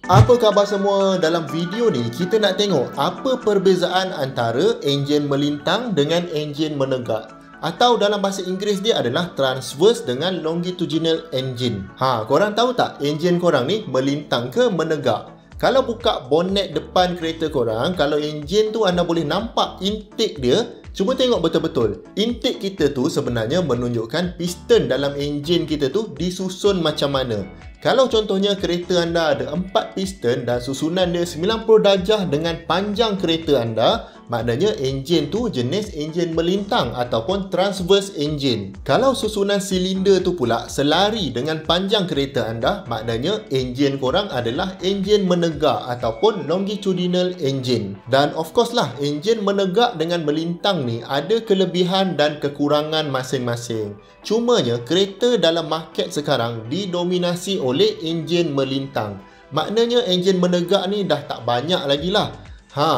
Apa khabar semua? Dalam video ni kita nak tengok apa perbezaan antara enjin melintang dengan enjin menegak. Atau dalam bahasa Inggeris dia adalah transverse dengan longitudinal engine. Korang tahu tak enjin korang ni melintang ke menegak? Kalau buka bonnet depan kereta korang, kalau enjin tu anda boleh nampak intake dia. Cuba tengok betul-betul. Intake kita tu sebenarnya menunjukkan piston dalam enjin kita tu disusun macam mana. Kalau contohnya kereta anda ada 4 piston dan susunan dia 90 darjah dengan panjang kereta anda, maknanya enjin tu jenis enjin melintang ataupun transverse engine. Kalau susunan silinder tu pula selari dengan panjang kereta anda, maknanya enjin korang adalah enjin menegak ataupun longitudinal engine. Dan of course lah, enjin menegak dengan melintang ni ada kelebihan dan kekurangan masing-masing. Cumanya kereta dalam market sekarang didominasi oleh enjin melintang. Maknanya enjin menegak ni dah tak banyak lagi lah.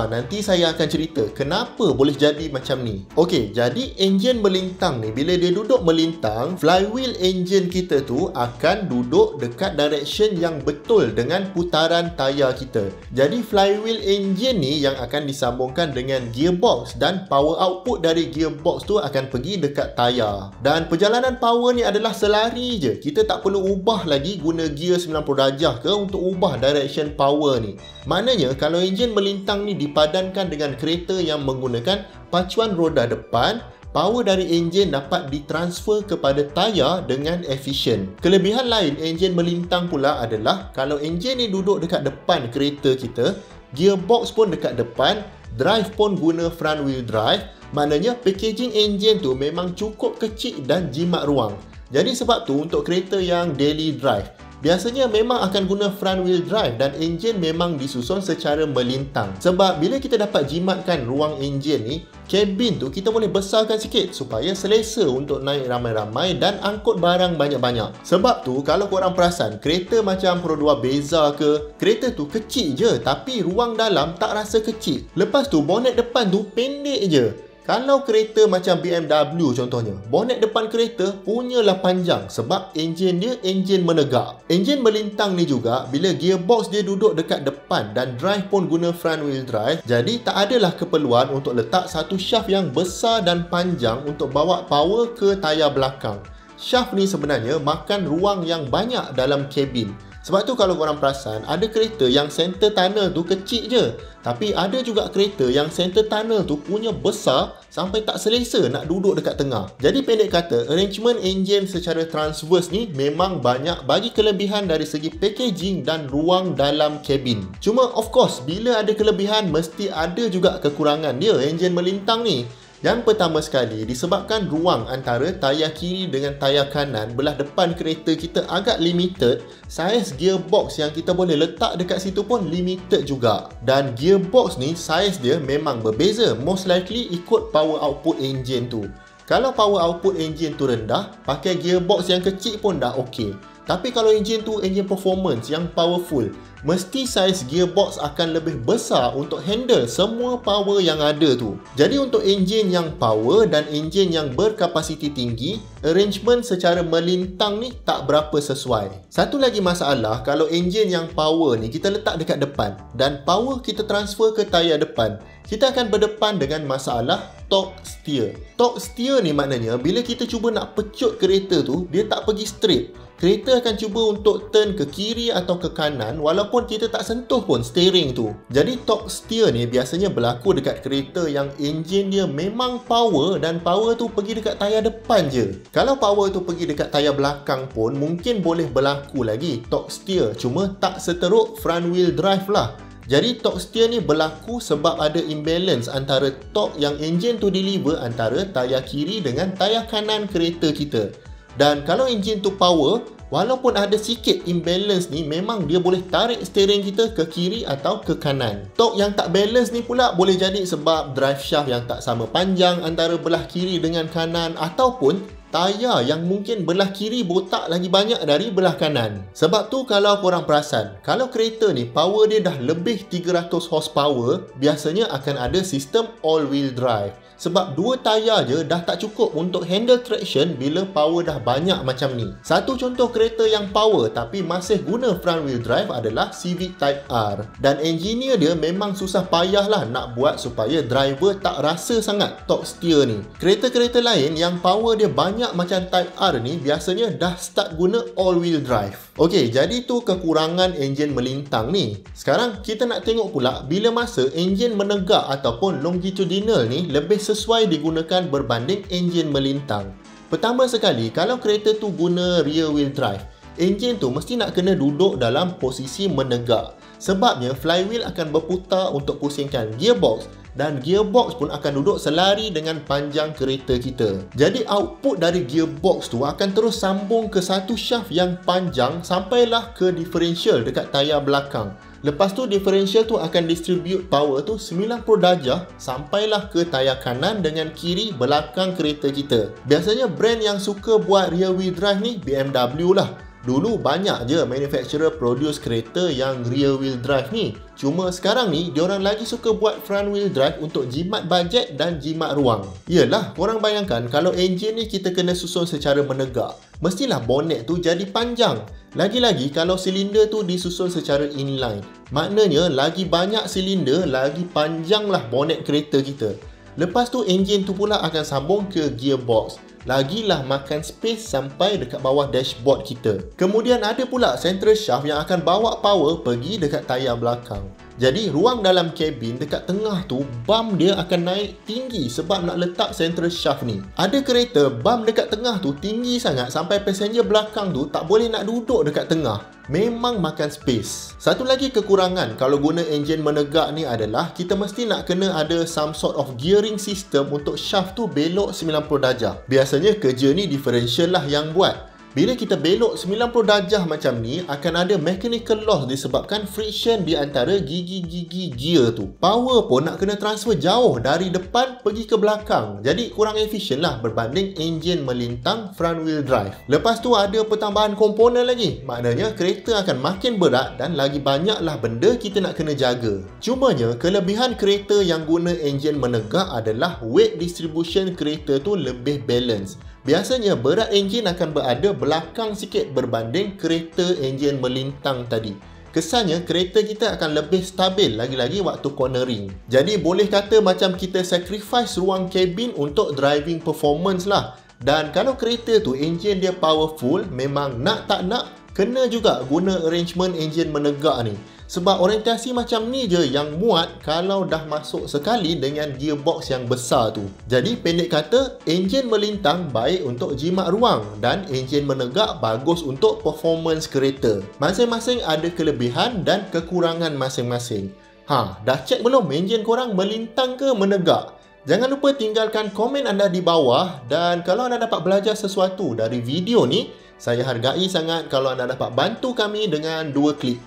Nanti saya akan cerita kenapa boleh jadi macam ni. Okey, jadi enjin melintang ni, bila dia duduk melintang, flywheel enjin kita tu akan duduk dekat direction yang betul dengan putaran tayar kita. Jadi flywheel enjin ni yang akan disambungkan dengan gearbox dan power output dari gearbox tu akan pergi dekat tayar. Dan perjalanan power ni adalah selari je. Kita tak perlu ubah lagi guna gear 90 darjah ke untuk ubah direction power ni. Maknanya kalau enjin melintang ni dipadankan dengan kereta yang menggunakan pacuan roda depan, power dari enjin dapat ditransfer kepada tayar dengan efisien. Kelebihan lain enjin melintang pula adalah kalau enjin ni duduk dekat depan kereta kita, gearbox pun dekat depan, drive pun guna front wheel drive, maknanya packaging enjin tu memang cukup kecil dan jimat ruang. Jadi sebab tu untuk kereta yang daily drive, biasanya memang akan guna front wheel drive dan enjin memang disusun secara melintang. Sebab bila kita dapat jimatkan ruang enjin ni, kabin tu kita boleh besarkan sikit supaya selesa untuk naik ramai-ramai dan angkut barang banyak-banyak. Sebab tu kalau korang perasan, kereta macam Pro 2 Beza ke, kereta tu kecil je tapi ruang dalam tak rasa kecil. Lepas tu bonnet depan tu pendek je. Kalau kereta macam BMW contohnya, bonnet depan kereta punyalah panjang sebab enjin dia enjin menegak. Enjin melintang ni juga bila gearbox dia duduk dekat depan dan drive pun guna front wheel drive, jadi tak adalah keperluan untuk letak satu shaft yang besar dan panjang untuk bawa power ke tayar belakang. Shaft ni sebenarnya makan ruang yang banyak dalam kabin. Sebab tu kalau korang perasan, ada kereta yang center tunnel tu kecil je. Tapi ada juga kereta yang center tunnel tu punya besar sampai tak selesa nak duduk dekat tengah. Jadi pendek kata, arrangement enjin secara transverse ni memang banyak bagi kelebihan dari segi packaging dan ruang dalam kabin. Cuma of course, bila ada kelebihan, mesti ada juga kekurangan dia enjin melintang ni. Yang pertama sekali, disebabkan ruang antara tayar kiri dengan tayar kanan belah depan kereta kita agak limited, saiz gearbox yang kita boleh letak dekat situ pun limited juga. Dan gearbox ni saiz dia memang berbeza, most likely ikut power output engine tu. Kalau power output engine tu rendah, pakai gearbox yang kecil pun dah okey. Tapi kalau enjin tu enjin performance yang powerful, mesti saiz gearbox akan lebih besar untuk handle semua power yang ada tu. Jadi untuk enjin yang power dan enjin yang berkapasiti tinggi, arrangement secara melintang ni tak berapa sesuai. Satu lagi masalah, kalau enjin yang power ni kita letak dekat depan dan power kita transfer ke tayar depan, kita akan berdepan dengan masalah torque steer. Torque steer ni maknanya bila kita cuba nak pecut kereta tu, dia tak pergi straight. Kereta akan cuba untuk turn ke kiri atau ke kanan walaupun kita tak sentuh pun steering tu. Jadi torque steer ni biasanya berlaku dekat kereta yang enjin dia memang power dan power tu pergi dekat tayar depan je. Kalau power tu pergi dekat tayar belakang pun mungkin boleh berlaku lagi torque steer, cuma tak seteruk front wheel drive lah. Jadi torque steer ni berlaku sebab ada imbalance antara torque yang enjin tu deliver antara tayar kiri dengan tayar kanan kereta kita. Dan kalau enjin tu power, walaupun ada sikit imbalance ni, memang dia boleh tarik steering kita ke kiri atau ke kanan. Torque yang tak balance ni pula boleh jadi sebab drive shaft yang tak sama panjang antara belah kiri dengan kanan, ataupun tayar yang mungkin belah kiri botak lagi banyak dari belah kanan. Sebab tu kalau korang perasan, kalau kereta ni power dia dah lebih 300 horsepower, biasanya akan ada sistem all wheel drive. Sebab dua tayar je dah tak cukup untuk handle traction bila power dah banyak macam ni. Satu contoh kereta yang power tapi masih guna front wheel drive adalah Civic Type R. Dan engineer dia memang susah payah lah nak buat supaya driver tak rasa sangat torque steer ni. Kereta-kereta lain yang power dia banyak macam Type R ni biasanya dah start guna all wheel drive. Okey, jadi tu kekurangan enjin melintang ni. Sekarang kita nak tengok pula bila masa enjin menegak ataupun longitudinal ni lebih sesuai digunakan berbanding enjin melintang. Pertama sekali, kalau kereta tu guna rear wheel drive, enjin tu mesti nak kena duduk dalam posisi menegak. Sebabnya flywheel akan berputar untuk pusingkan gearbox dan gearbox pun akan duduk selari dengan panjang kereta kita. Jadi output dari gearbox tu akan terus sambung ke satu shaft yang panjang sampailah ke differential dekat tayar belakang. Lepas tu differential tu akan distribute power tu 90 darjah sampailah ke tayar kanan dengan kiri belakang kereta kita. Biasanya brand yang suka buat rear wheel drive ni BMW lah. Dulu banyak je manufacturer produce kereta yang rear wheel drive ni. Cuma sekarang ni diorang lagi suka buat front wheel drive untuk jimat bajet dan jimat ruang. Yelah, korang bayangkan kalau enjin ni kita kena susun secara menegak, mestilah bonnet tu jadi panjang. Lagi-lagi kalau silinder tu disusun secara inline, maknanya lagi banyak silinder, lagi panjanglah bonnet kereta kita. Lepas tu enjin tu pula akan sambung ke gearbox. Lagilah makan space sampai dekat bawah dashboard kita. Kemudian ada pula central shaft yang akan bawa power pergi dekat tayar belakang. Jadi ruang dalam kabin dekat tengah tu, bump dia akan naik tinggi sebab nak letak central shaft ni. Ada kereta bump dekat tengah tu tinggi sangat sampai passenger belakang tu tak boleh nak duduk dekat tengah. Memang makan space. Satu lagi kekurangan kalau guna enjin menegak ni adalah kita mesti nak kena ada some sort of gearing system untuk shaft tu belok 90 darjah. Biasanya kerja ni differential lah yang buat. Bila kita belok 90 darjah macam ni, akan ada mechanical loss disebabkan friction di antara gigi-gigi gear tu. Power pun nak kena transfer jauh dari depan pergi ke belakang. Jadi kurang efisien lah berbanding enjin melintang front wheel drive. Lepas tu ada pertambahan komponen lagi. Maknanya kereta akan makin berat dan lagi banyaklah benda kita nak kena jaga. Cumanya kelebihan kereta yang guna enjin menegak adalah weight distribution kereta tu lebih balance. Biasanya berat enjin akan berada belakang sikit berbanding kereta enjin melintang tadi. Kesannya kereta kita akan lebih stabil lagi-lagi waktu cornering. Jadi boleh kata macam kita sacrifice ruang kabin untuk driving performance lah. Dan kalau kereta tu enjin dia powerful, memang nak tak nak kena juga guna arrangement enjin menegak ni. Sebab orientasi macam ni je yang muat kalau dah masuk sekali dengan gearbox yang besar tu. Jadi pendek kata, enjin melintang baik untuk jimat ruang dan enjin menegak bagus untuk performance kereta. Masing-masing ada kelebihan dan kekurangan masing-masing. Dah cek belum enjin korang melintang ke menegak? Jangan lupa tinggalkan komen anda di bawah, dan kalau anda dapat belajar sesuatu dari video ni, saya hargai sangat kalau anda dapat bantu kami dengan 2 klik.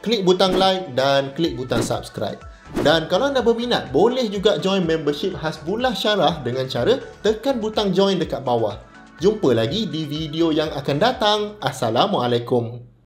Klik butang like dan klik butang subscribe. Dan kalau anda berminat, boleh juga join membership Hasbullah Syarah dengan cara tekan butang join dekat bawah. Jumpa lagi di video yang akan datang. Assalamualaikum.